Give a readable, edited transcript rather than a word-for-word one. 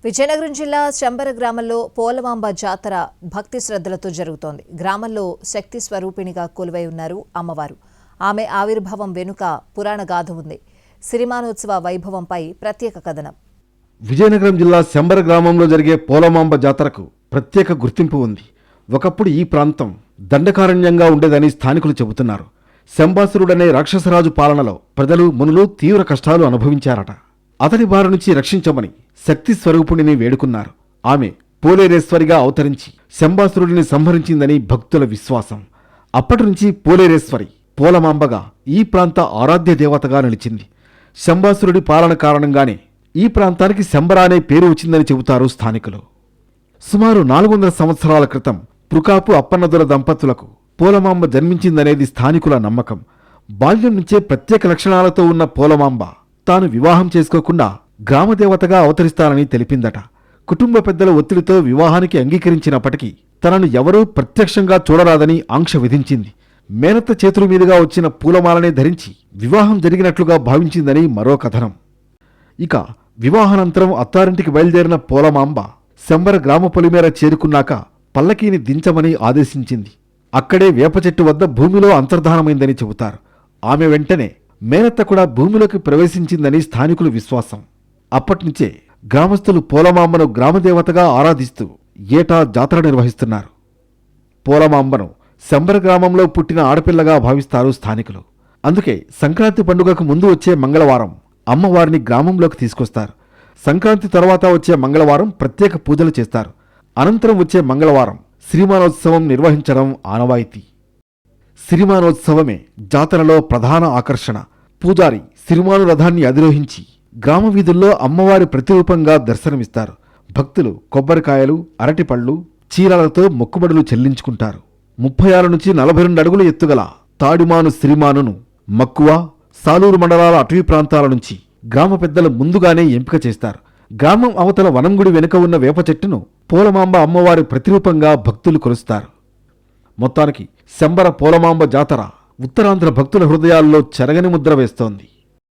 విజయనగరం జిల్లా శంబర గ్రామంలో పోలమాంబ జాతర భక్తి శ్రద్ధలతో జరుగుతోంది. గ్రామంలో శక్తి స్వరూపిణిగా కొలువై ఉన్నారు అమ్మవారు. ఆమె ఆవిర్భావం వెనుక పురాణ గాథ ఉంది. సిరిమానోత్సవ వైభవంపై ప్రత్యేక కథనం. విజయనగరం జిల్లా శంబర గ్రామంలో జరిగే పోలమాంబ జాతరకు ప్రత్యేక గుర్తింపు ఉంది. ఒకప్పుడు ఈ ప్రాంతం దండకారణ్యంగా ఉండేదని స్థానికులు చెబుతున్నారు. శంబాసురుడనే రాక్షసరాజు పాలనలో ప్రజలు మునులు తీవ్ర కష్టాలు అనుభవించారట. అతని బారి నుంచి రక్షించమని శక్తి స్వరూపుణిని వేడుకున్నారు. ఆమె పోలేరేశ్వరిగా అవతరించి శంబాసురుడిని సంహరించిందని భక్తుల విశ్వాసం. అప్పటి నుంచి పోలేరేశ్వరి పోలమాంబగా ఈ ప్రాంత ఆరాధ్య దేవతగా నిలిచింది. శంబాసురుడి పాలన కారణంగానే ఈ ప్రాంతానికి శంబర అనే పేరు వచ్చిందని చెబుతారు స్థానికులు. సుమారు 400 సంవత్సరాల క్రితం పుకాపు అప్పన్నదుల దంపతులకు పోలమాంబ జన్మించిందనేది స్థానికుల నమ్మకం. బాల్యం నుంచే ప్రత్యేక లక్షణాలతో ఉన్న పోలమాంబ తాను వివాహం చేసుకోకుండా గ్రామదేవతగా అవతరిస్తానని తెలిపిందట. కుటుంబ పెద్దల ఒత్తిడితో వివాహానికి అంగీకరించినప్పటికీ తనను ఎవరూ ప్రత్యక్షంగా చూడరాదని ఆంక్ష విధించింది. మేనత్త చేతుల మీదుగా వచ్చిన పూలమాలనే ధరించి వివాహం జరిగినట్లుగా భావించిందని మరో కథనం. ఇక వివాహానంతరం అత్తారింటికి బయలుదేరిన పోలమాంబ శంబర గ్రామ పొలిమేర చేరుకున్నాక పల్లకీని దించమని ఆదేశించింది. అక్కడే వేప చెట్టు వద్ద భూమిలో అంతర్ధానమైందని చెబుతారు. ఆమె వెంటనే మేనత్త కూడా భూమిలోకి ప్రవేశించిందని స్థానికులు విశ్వాసం. అప్పట్నుంచే గ్రామస్తులు పోలమాంబను గ్రామదేవతగా ఆరాధిస్తూ ఏటా జాతర నిర్వహిస్తున్నారు. పోలమాంబను శంబర గ్రామంలో పుట్టిన ఆడపిల్లగా భావిస్తారు స్థానికులు. అందుకే సంక్రాంతి పండుగకు ముందు వచ్చే మంగళవారం అమ్మవారిని గ్రామంలోకి తీసుకొస్తారు. సంక్రాంతి తర్వాత వచ్చే మంగళవారం ప్రత్యేక పూజలు చేస్తారు. అనంతరం వచ్చే మంగళవారం సిరిమానోత్సవం నిర్వహించడం ఆనవాయితీ. సిరిమానోత్సవమే జాతరలో ప్రధాన ఆకర్షణ. పూజారి సిరిమాను రథాన్ని అధిరోహించి గ్రామ వీధుల్లో అమ్మవారి ప్రతిరూపంగా దర్శనమిస్తారు. భక్తులు కొబ్బరికాయలు, అరటిపళ్ళు, చీరాలతో మొక్కుబడులు చెల్లించుకుంటారు. 36 నుంచి 42 అడుగుల ఎత్తుగల తాడిమాను సిరిమానును మక్కువ, సాలూరు మండలాల అటవీ ప్రాంతాల నుంచి గ్రామ పెద్దలు ముందుగానే ఎంపిక చేస్తారు. గ్రామం అవతల వనంగుడి వెనుక ఉన్న వేప చెట్టును పోలమాంబ అమ్మవారి ప్రతిరూపంగా భక్తులు కొలుస్తారు. మొత్తానికి శంబర పోలమాంబ జాతర ఉత్తరాంధ్ర భక్తుల హృదయాల్లో చెరగని ముద్ర వేస్తోంది.